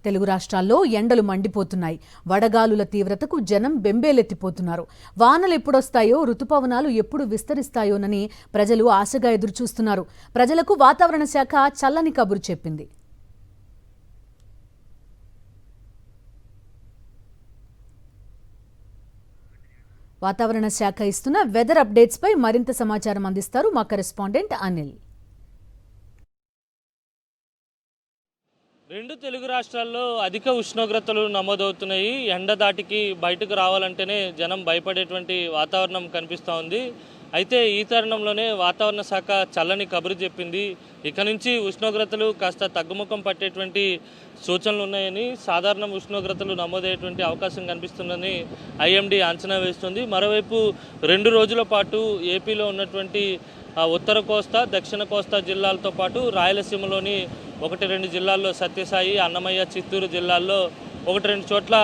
తెలుగు రాష్ట్రాల్లో ఎండలు మండిపోతున్నాయి. వడగాలుల తీవ్రతకు జనం బెంబేలెత్తిపోతున్నారు. వానలు ఎప్పుడొస్తాయో, ఋతుపవనాలు ఎప్పుడు విస్తరిస్తాయోనని ప్రజలు ఆశగా ఎదురుచూస్తున్నారు. ప్రజలకు వాతావరణ శాఖ చల్లని కబురు చెప్పింది. వాతావరణ శాఖ ఇస్తున్న వెదర్ అప్డేట్స్ పై మరింత సమాచారం అందిస్తారు మా కరెస్పాండెంట్ అనిల్. రెండు తెలుగు రాష్ట్రాల్లో అధిక ఉష్ణోగ్రతలు నమోదవుతున్నాయి. ఎండ దాటికి బయటకు రావాలంటేనే జనం భయపడేటువంటి వాతావరణం కనిపిస్తూ ఉంది. అయితే ఈ తరుణంలోనే వాతావరణ శాఖ చల్లని కబురు చెప్పింది. ఇక నుంచి ఉష్ణోగ్రతలు కాస్త తగ్గుముఖం పట్టేటువంటి సూచనలు ఉన్నాయని, సాధారణ ఉష్ణోగ్రతలు నమోదయ్యేటువంటి అవకాశం కనిపిస్తుందని ఐఎండీ అంచనా వేస్తుంది. మరోవైపు 2 రోజుల పాటు ఏపీలో ఉన్నటువంటి ఉత్తర కోస్తా, దక్షిణ కోస్తా జిల్లాలతో పాటు రాయలసీమలోని 1-2 జిల్లాల్లో, సత్యసాయి, అన్నమయ్య, చిత్తూరు జిల్లాల్లో 1-2 చోట్ల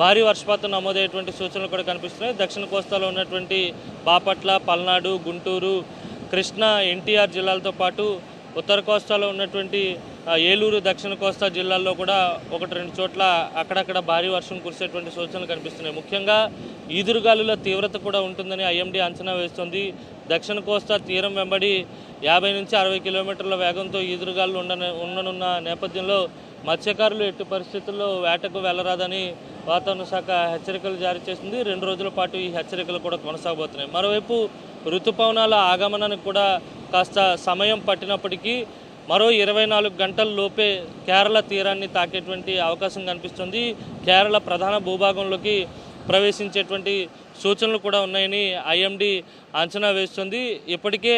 భారీ వర్షపాతం నమోదయ్యేటువంటి సూచనలు కూడా కనిపిస్తున్నాయి. దక్షిణ కోస్తాలో ఉన్నటువంటి బాపట్ల, పల్నాడు, గుంటూరు, కృష్ణా, ఎన్టీఆర్ జిల్లాలతో పాటు ఉత్తర కోస్తాలో ఉన్నటువంటి ఏలూరు, దక్షిణ కోస్తా జిల్లాల్లో కూడా 1-2 చోట్ల అక్కడక్కడ భారీ వర్షం కురిసేటువంటి సూచనలు కనిపిస్తున్నాయి. ముఖ్యంగా ఈదురుగాలుల తీవ్రత కూడా ఉంటుందని ఐఎండీ అంచనా వేస్తుంది. దక్షిణ కోస్తా తీరం వెంబడి 50 నుంచి 60 కిలోమీటర్ల వేగంతో ఈదురుగాలు ఉండనున్న నేపథ్యంలో మత్స్యకారులు ఎట్టి పరిస్థితుల్లో వేటకు వెళ్లరాదని వాతావరణ శాఖ హెచ్చరికలు జారీ చేసింది. 2 రోజుల పాటు ఈ హెచ్చరికలు కూడా కొనసాగబోతున్నాయి. మరోవైపు ఋతుపవనాల ఆగమనానికి కూడా కాస్త సమయం పట్టినప్పటికీ మరో 24 గంటల లోపే కేరళ తీరాన్ని తాకేటువంటి అవకాశం కనిపిస్తుంది. కేరళ ప్రధాన భూభాగంలోకి ప్రవేశించేటువంటి సూచనలు కూడా ఉన్నాయని ఐఎండీ అంచనా వేస్తుంది. ఇప్పటికే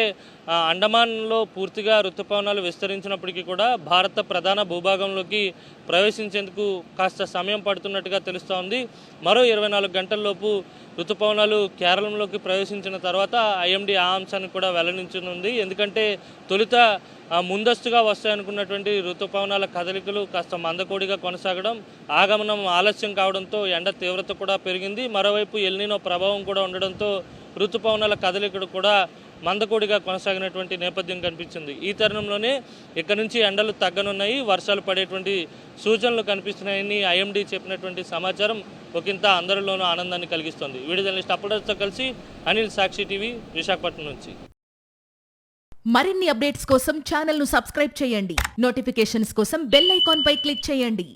అండమాన్లో పూర్తిగా ఋతుపవనాలు విస్తరించినప్పటికీ కూడా భారత ప్రధాన భూభాగంలోకి ప్రవేశించేందుకు కాస్త సమయం పడుతున్నట్టుగా తెలుస్తూ ఉంది. మరో 24 గంటల్లోపు ఋతుపవనాలు కేరళంలోకి ప్రవేశించిన తర్వాత ఐఎండీ ఆ అంశాన్ని కూడా వెల్లడించనుంది. ఎందుకంటే తొలుత ముందస్తుగా వస్తాయనుకున్నటువంటి ఋతుపవనాల కదలికలు కాస్త మందకోడిగా కొనసాగడం, ఆగమనం ఆలస్యం కావడంతో ఎండ తీవ్రత కూడా పెరిగింది. మరోవైపు ఎల్నినో ప్రభావం కూడా ఉండడంతో ఋతుపవనాల కదలికలు కూడా మందకోడిగా కొనసాగినటువంటి నేపథ్యం కనిపించింది. ఈ తరుణంలోనే ఇక్కడ నుంచి ఎండలు తగ్గనున్నాయి, వర్షాలు పడేటువంటి సూచనలు కనిపిస్తున్నాయని ఐఎండీ చెప్పినటువంటి సమాచారం ఒకంత అందరిలోనూ ఆనందాన్ని కలిగిస్తుంది. వీడియో జర్నలిస్ట్ అప్డేట్స్తో కలిసి అనిల్, సాక్షి టీవీ, విశాఖపట్నం నుంచి. మరిన్ని అప్డేట్స్ కోసం ఛానల్ను సబ్స్క్రైబ్ చేయండి. నోటిఫికేషన్స్ కోసం బెల్ ఐకాన్ పై క్లిక్ చేయండి.